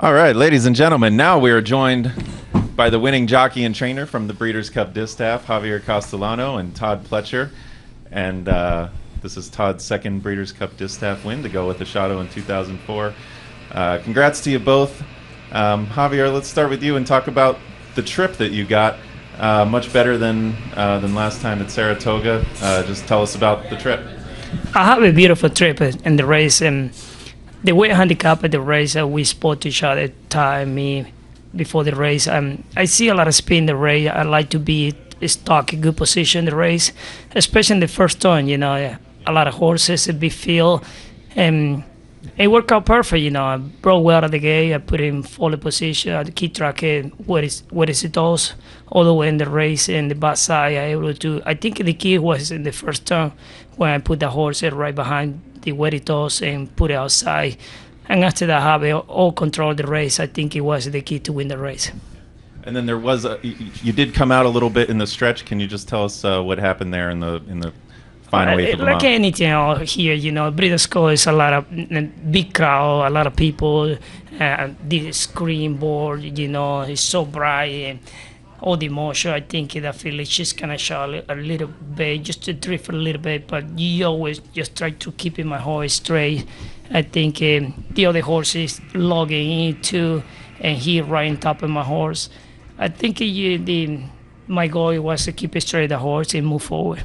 All right, ladies and gentlemen, now we are joined by the winning jockey and trainer from the Breeders' Cup Distaff, Javier Castellano and Todd Pletcher. And this is Todd's second Breeders' Cup Distaff win to go with the Shadow in 2004. Congrats to you both. Javier, let's start with you and talk about the trip that you got. Much better than last time at Saratoga. Just tell us about the trip. I have a beautiful trip in the race. The weight handicap at the race, we spot each other, time me before the race. I see a lot of speed in the race. I like to be stuck in good position in the race, especially in the first turn. A lot of horses, a big field, and it worked out perfect. I broke well out of the gate. I put in forward position. I keep track where is it goes all the way in the race and the backside. I think the key was in the first turn when I put the horse right behind the where it goes and put it outside. And after that, have all control of the race. I think it was the key to win the race. And then there was you did come out a little bit in the stretch. Can you just tell us what happened there in the final eighth of the mile? Anything out here, Breeders' Cup is a lot of big crowd, a lot of people. The screen board, is so bright and all the emotion. I think that feeling just kind of show a little bit, just to drift a little bit. But you always just try to keep my horse straight. I think the other horse is logging in too, and he right on top of my horse. I think my goal was to keep straight the horse and move forward.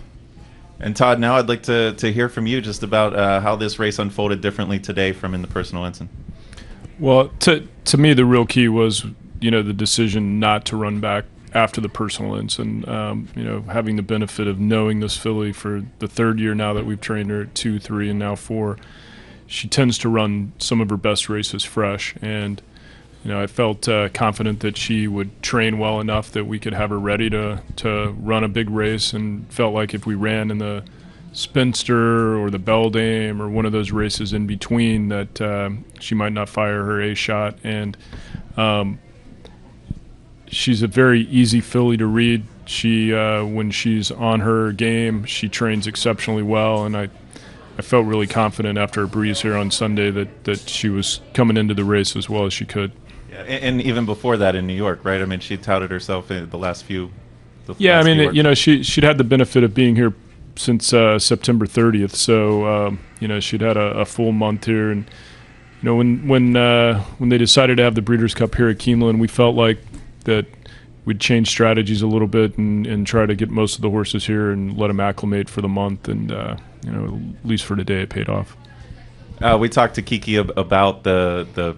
And Todd, now I'd like to hear from you just about how this race unfolded differently today from in the personal ensign. Well, to me, the real key was, the decision not to run back after the personal ensign. Having the benefit of knowing this filly for the third year now that we've trained her at 2, 3, and now 4, she tends to run some of her best races fresh. And, I felt confident that she would train well enough that we could have her ready to run a big race, and felt like if we ran in the Spinster or the Beldame or one of those races in between that she might not fire her A shot. And she's a very easy filly to read. She when she's on her game, she trains exceptionally well, and I felt really confident after a breeze here on Sunday that she was coming into the race as well as she could. Yeah, and even before that in New York, right? I mean, she touted herself in the last few. She'd had the benefit of being here since September 30th, so she'd had a full month here, and when they decided to have the Breeders' Cup here at Keeneland, we felt like that we'd change strategies a little bit and try to get most of the horses here and let them acclimate for the month, and at least for today it paid off. We talked to Kiki about the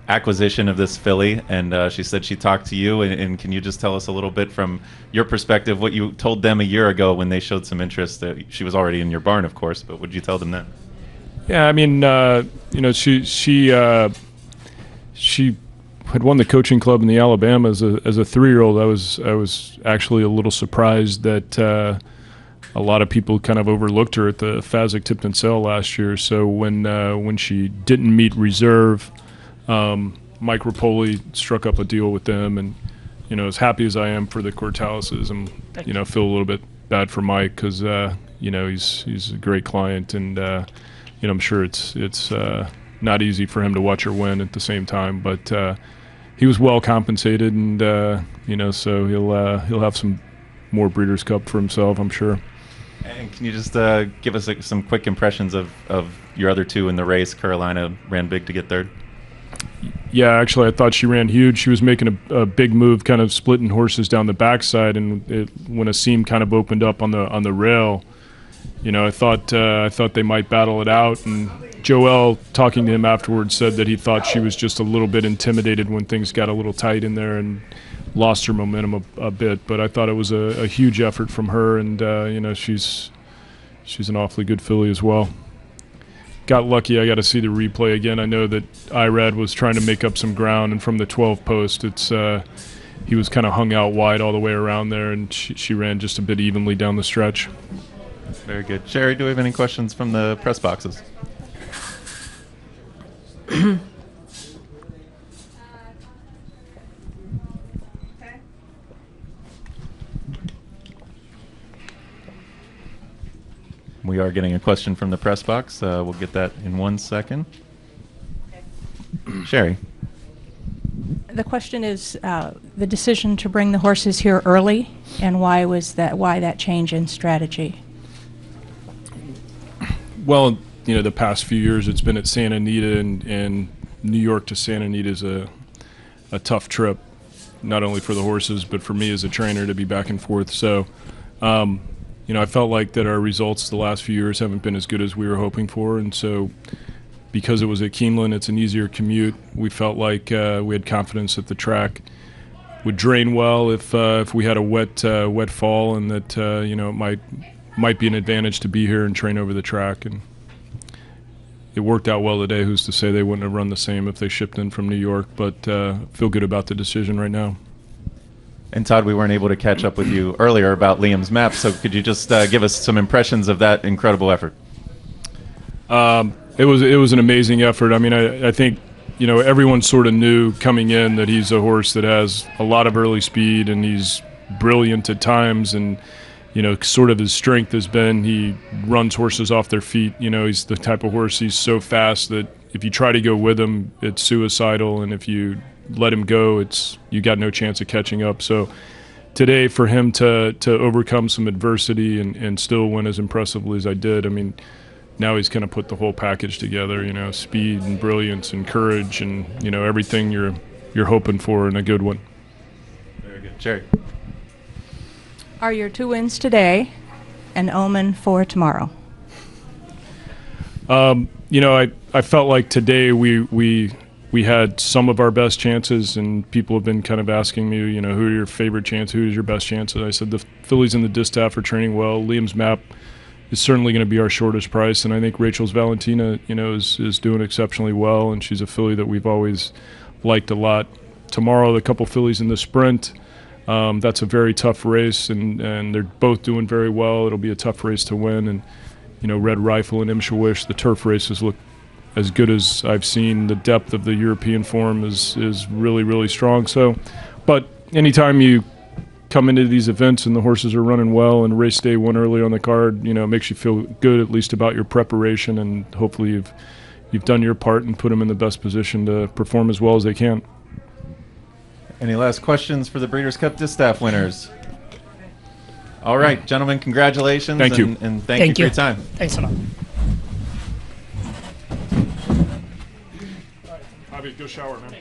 acquisition of this filly, and she said she talked to you, and can you just tell us a little bit from your perspective what you told them a year ago when they showed some interest? She was already in your barn, of course, but what did you tell them then? Yeah, I mean, she had won the coaching club in the Alabama as a 3-year-old. I was actually a little surprised that a lot of people kind of overlooked her at the Fazek Tipton sale last year. So when she didn't meet reserve, Mike Rapoli struck up a deal with them, and as happy as I am for the Cortalises, I'm feel a little bit bad for Mike because he's a great client, and I'm sure it's not easy for him to watch her win at the same time, but he was well compensated, and so he'll have some more Breeders' Cup for himself, I'm sure. And can you just give us some quick impressions of your other two in the race? Carolina ran big to get third. Yeah, actually, I thought she ran huge. She was making a big move, kind of splitting horses down the backside, and when a seam kind of opened up on the rail, I thought they might battle it out. And Joel, talking to him afterwards, said that he thought she was just a little bit intimidated when things got a little tight in there and lost her momentum a bit. But I thought it was a huge effort from her, and she's an awfully good filly as well. Got lucky. I got to see the replay again. I know that Irad was trying to make up some ground, and from the 12 post, he was kind of hung out wide all the way around there, and she ran just a bit evenly down the stretch. Very good. Sherry, do we have any questions from the press boxes? We are getting a question from the press box. We'll get that in 1 second. Sherry. The question is the decision to bring the horses here early, and why that change in strategy? Well, you know, the past few years it's been at Santa Anita, and New York to Santa Anita is a tough trip, not only for the horses but for me as a trainer to be back and forth. So, you know, I felt like that our results the last few years haven't been as good as we were hoping for, and so because it was at Keeneland, it's an easier commute. We felt like we had confidence that the track would drain well if we had a wet fall, and that you know, it might be an advantage to be here and train over the track. And it worked out well today. Who's to say they wouldn't have run the same if they shipped in from New York? But feel good about the decision right now. And Todd, we weren't able to catch up with you earlier about Liam's map, so could you just give us some impressions of that incredible effort? It was an amazing effort. I mean, I think, you know, everyone sort of knew coming in that he's a horse that has a lot of early speed, and he's brilliant at times, and you know, sort of his strength has been he runs horses off their feet. You know, he's the type of horse, he's so fast that if you try to go with him, it's suicidal, and if you let him go, you got no chance of catching up. So today, for him to overcome some adversity and still win as impressively as I did, I mean, now he's kind of put the whole package together, you know, speed and brilliance and courage and, you know, everything you're hoping for in a good one. Very good. Jerry. Are your 2 wins today an omen for tomorrow? You know, I felt like today we had some of our best chances, and people have been kind of asking me, you know, who are your favorite chances, who is your best chances? I said the fillies and the Distaff are training well. Liam's map is certainly going to be our shortest price, and I think Rachel's Valentina, you know, is doing exceptionally well, and she's a filly that we've always liked a lot. Tomorrow, the couple fillies in the sprint, that's a very tough race, and they're both doing very well. It'll be a tough race to win, and you know, Red Rifle and Imshawish, the turf races look as good as I've seen. The depth of the European form is really, really strong. So, but anytime you come into these events and the horses are running well and race day 1 early on the card, you know, it makes you feel good at least about your preparation, and hopefully you've done your part and put them in the best position to perform as well as they can. Any last questions for the Breeders' Cup Distaff winners? All right, gentlemen, congratulations. Thank you. And thank you for your time. Thanks a lot. Javi, go shower, man.